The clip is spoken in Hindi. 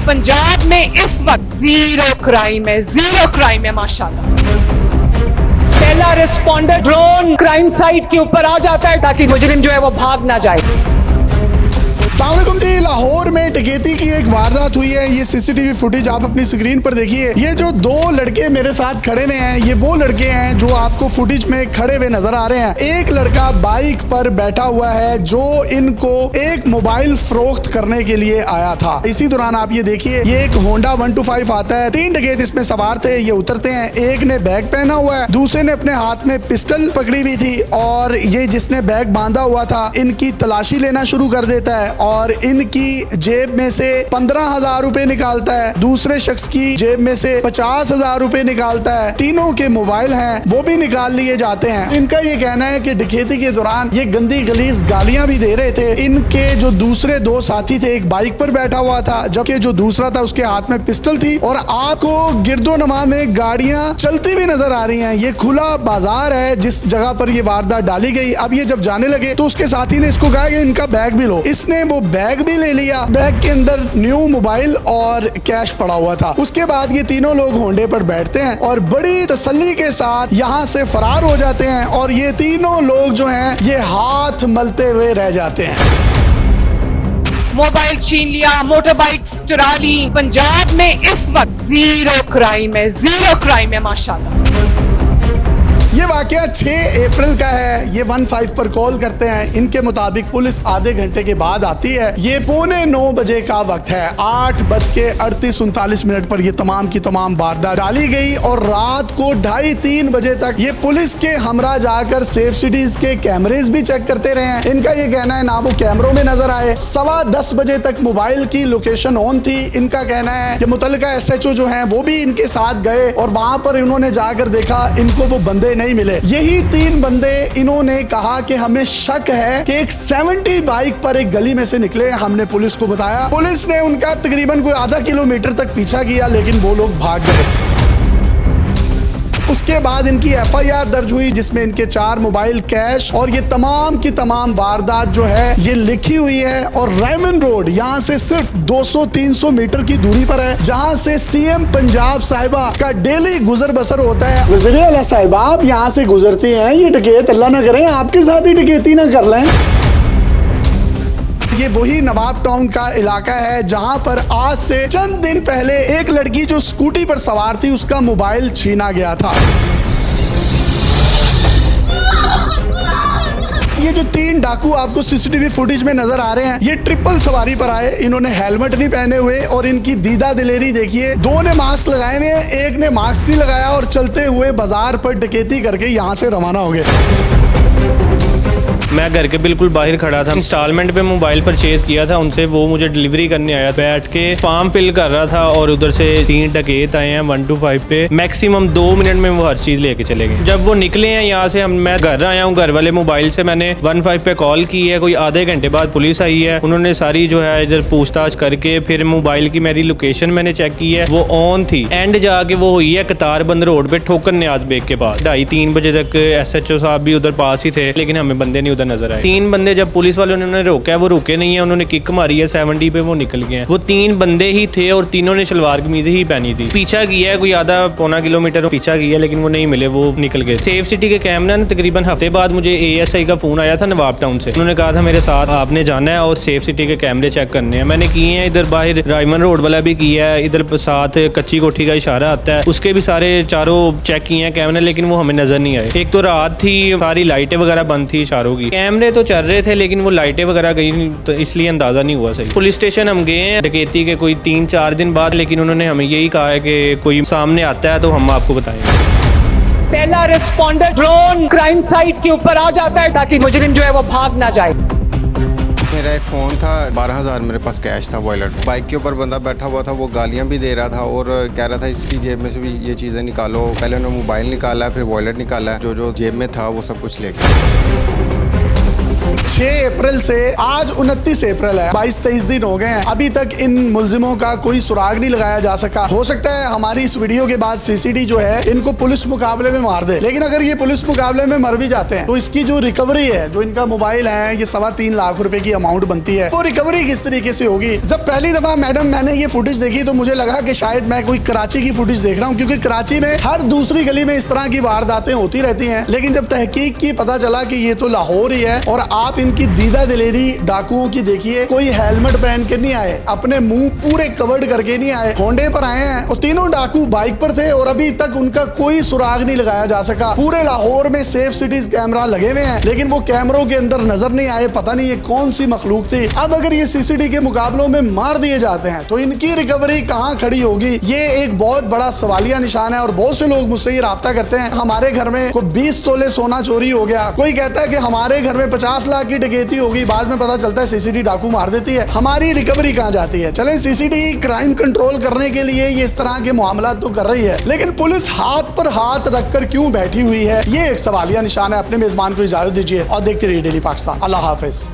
पंजाब में इस वक्त जीरो क्राइम है माशाल्लाह। पहला रिस्पॉन्डर ड्रोन क्राइम साइट के ऊपर आ जाता है ताकि मुजरिम जो है वो भाग ना जाए। अस्सलामुअलैकुम जी, लाहौर में डकैती की एक वारदात हुई है। ये सीसीटीवी फुटेज आप अपनी स्क्रीन पर देखिए। ये जो दो लड़के मेरे साथ खड़े हुए हैं, ये वो लड़के हैं जो आपको फुटेज में खड़े हुए नजर आ रहे हैं। एक लड़का बाइक पर बैठा हुआ है जो इनको एक मोबाइल फरोख्त करने के लिए आया था। इसी दौरान आप ये देखिए, ये एक होंडा 125 आता है। 3 डकैत इसमें सवार थे। ये उतरते हैं, एक ने बैग पहना हुआ है, दूसरे ने अपने हाथ में पिस्टल पकड़ी हुई थी और ये जिसने बैग बांधा हुआ था इनकी तलाशी लेना शुरू कर देता है और इनकी जेब में से 15,000 रुपए निकालता है। दूसरे शख्स की जेब में से 50,000 रुपए निकालता है। तीनों के मोबाइल हैं, वो भी निकाल लिए जाते हैं। इनका ये कहना है कि डकैती के दौरान ये गंदी गलीज गालियां भी दे रहे थे। इनके जो दूसरे 2 साथी थे, एक बाइक पर बैठा हुआ था जबकि जो दूसरा था उसके हाथ में पिस्टल थी। और आपको गिरदोनमा में गाड़ियां चलती हुई नजर आ रही हैं। ये खुला बाजार है जिस जगह पर ये वारदात डाली गई। अब ये जब जाने लगे तो उसके साथी ने इसको कहा कि इनका बैग भी लो। इसने वो बैग भी ले लिया। बैग के अंदर न्यू मोबाइल और कैश पड़ा हुआ था। उसके बाद ये तीनों लोग होंडे पर बैठते हैं और बड़ी तसल्ली के साथ यहाँ से फरार हो जाते हैं और ये तीनों लोग जो हैं ये हाथ मलते हुए रह जाते हैं। मोबाइल छीन लिया, मोटर बाइक्स चुरा ली। पंजाब में इस वक्त जीरो क्राइम है माशाल्लाह। ये वाकया 6 अप्रैल का है। ये 15 पर कॉल करते हैं। इनके मुताबिक पुलिस आधे घंटे के बाद आती है। ये 8:45 बजे का वक्त है। 8:38-39 पर ये तमाम की तमाम वारदात डाली गई और रात को 2:30-3 बजे तक ये पुलिस के हमरा जाकर सेफ सिटीज के कैमरेज भी चेक करते रहे हैं। इनका ये कहना है ना वो कैमरों में नजर आए। 10:15 बजे तक मोबाइल की लोकेशन ऑन थी। इनका कहना है कि मुतल्लिका SHO जो हैं वो भी इनके साथ गए और वहां पर इन्होंने जाकर देखा, इनको वो बंदे नहीं मिले। यही 3 बंदे इन्होंने कहा कि हमें शक है कि एक 70 बाइक पर एक गली में से निकले। हमने पुलिस को बताया। पुलिस ने उनका तकरीबन कोई आधा किलोमीटर तक पीछा किया लेकिन वो लोग भाग गए। उसके बाद इनकी FIR दर्ज हुई जिसमें इनके 4 मोबाइल, कैश और ये तमाम की तमाम वारदात जो है ये लिखी हुई है। और रायमंड रोड यहाँ से सिर्फ 200-300 मीटर की दूरी पर है जहाँ से CM पंजाब साहिबा का डेली गुजर बसर होता है। वज़ीर आला साहिबा आप यहाँ से गुजरती हैं, ये डकैत अल्लाह ना करें आपके साथ ही डकैती ना कर लें। ये वही नवाब टाउन का इलाका है जहां पर आज से चंद दिन पहले एक लड़की जो स्कूटी पर सवार थी उसका मोबाइल छीना गया था। ये जो 3 डाकू आपको CCTV फुटेज में नजर आ रहे हैं ये ट्रिपल सवारी पर आए। इन्होंने हेलमेट नहीं पहने हुए और इनकी दीदा दिलेरी देखिए। 2 ने मास्क लगाए हुए, एक ने मास्क नहीं लगाया और चलते हुए बाजार पर डकैती करके यहाँ से रवाना हो गए। मैं घर के बिल्कुल बाहर खड़ा था। इंस्टॉलमेंट पे मोबाइल परचेज किया था उनसे, वो मुझे डिलीवरी करने आया। बैठ के फॉर्म फिल कर रहा था और उधर से 3 डकैत आए हैं 125 पे। मैक्सिमम 2 मिनट में वो हर चीज लेके चले गए। जब वो निकले हैं यहाँ से, मैं घर आया हूँ। घर वाले मोबाइल से मैंने 15 पे कॉल की है। कोई आधे घंटे बाद पुलिस आई है। उन्होंने सारी जो है इधर पूछताछ करके फिर मोबाइल की मेरी लोकेशन मैंने चेक की है, वो ऑन थी। एंड जाके वो हुई है कतारबंद रोड पे ठोकर न्याज बेग के पास। 2:30-3 बजे तक SHO साहब भी उधर पास ही थे लेकिन हमें बंदे नहीं नजर आए। 3 बंदे जब पुलिस वालों ने रोका, वो रुके नहीं है। उन्होंने किक मारी है 70 पे, वो निकल गए हैं। वो 3 बंदे ही थे और तीनों ने शलवार कमीज ही पहनी थी। पीछा किया है, कोई आधा पौना किलोमीटर पीछा किया लेकिन वो नहीं मिले, वो निकल गए। सेफ सिटी के कैमरा ने तकरीबन हफ्ते बाद मुझे ASI का फोन आया था नवाब टाउन से। उन्होंने कहा था मेरे साथ आपने जाना है और सेफ सिटी के कैमरे चेक करने हैं। मैंने किए हैं। इधर बाहर रायमंड रोड वाला भी किया है, इधर साथ कच्ची कोठी का इशारा आता है उसके भी सारे चारों चेक किए हैं कैमरे, लेकिन वो हमें नजर नहीं आए। एक तो रात थी, सारी लाइटें वगैरह बंद थी इशारों की। कैमरे तो चल रहे थे लेकिन वो लाइटें वगैरह गई तो इसलिए अंदाजा नहीं हुआ सही। पुलिस स्टेशन हम गए हैं डकैती के कोई 3-4 दिन बाद, लेकिन उन्होंने हमें यही कहा है कि कोई सामने आता है तो हम आपको बताएंगे। पहला रिस्पॉन्डर ड्रोन क्राइम साइट के ऊपर आ जाता है ताकि मुजरिम जो है वो भाग ना जाए। मेरा एक फ़ोन था, 12,000 मेरे पास कैश था वॉलेट। बाइक के ऊपर बंदा बैठा हुआ था, वो गालियां भी दे रहा था और कह रहा था इसकी जेब में से भी ये चीज़ें निकालो। पहले उन्होंने मोबाइल निकाला, फिर वॉलेट निकाला, जो जो जेब में था वो सब कुछ ले गया। 6 अप्रैल से आज 29 अप्रैल है, 22-23 दिन हो गए हैं, अभी तक इन मुलजिमों का कोई सुराग नहीं लगाया जा सका। हो सकता है हमारी इस वीडियो के बाद सीसीडी जो है इनको पुलिस मुकाबले में मार दे, लेकिन अगर ये पुलिस मुकाबले में मर भी जाते हैं तो इसकी जो रिकवरी है, जो इनका मोबाइल है, ये 3.25 लाख रुपए की अमाउंट बनती है, वो रिकवरी किस तरीके से होगी। जब पहली दफा मैडम मैंने ये फुटेज देखी तो मुझे लगा कि शायद मैं कोई कराची की फुटेज देख रहा हूँ, क्योंकि कराची में हर दूसरी गली में इस तरह की वारदातें होती रहती हैं। लेकिन जब तहकीक की पता चला कि ये तो लाहौर ही है, और आप इनकी दीदा दिलेरी डाकुओं की देखिए, कोई हेलमेट पहन के नहीं आए, अपने मुंह पूरे कवर्ड करके नहीं आए, होंडे पर आए हैं, और तीनों डाकू बाइक पर थे और अभी तक उनका कोई सुराग नहीं लगाया जा सका। पूरे लाहौर में सेफ सिटीज कैमरा लगे हुए हैं, लेकिन वो कैमरों के अंदर नजर नहीं आए। पता नहीं ये कौन सी मखलूक थी। अब अगर ये सीसीडी के मुकाबलों में मार दिए जाते हैं तो इनकी रिकवरी कहाँ खड़ी होगी, ये एक बहुत बड़ा सवालिया निशान है। और बहुत से लोग मुझसे ये राब्ता करते हैं, हमारे घर में कोई 20 तोले सोना चोरी हो गया, कोई कहता है कि हमारे घर में 50 लाख की डकैती होगी, बाद में पता चलता है सीसीडी डाकू मार देती है। हमारी रिकवरी कहाँ जाती है। चलें, सीसीडी क्राइम कंट्रोल करने के लिए ये इस तरह के मामला तो कर रही है, लेकिन पुलिस हाथ पर हाथ रखकर क्यों बैठी हुई है, ये एक सवालिया निशान है। अपने मेजबान को इजाजत दीजिए और देखते रहिए डेली पाकिस्तान। अल्लाह हाफिज।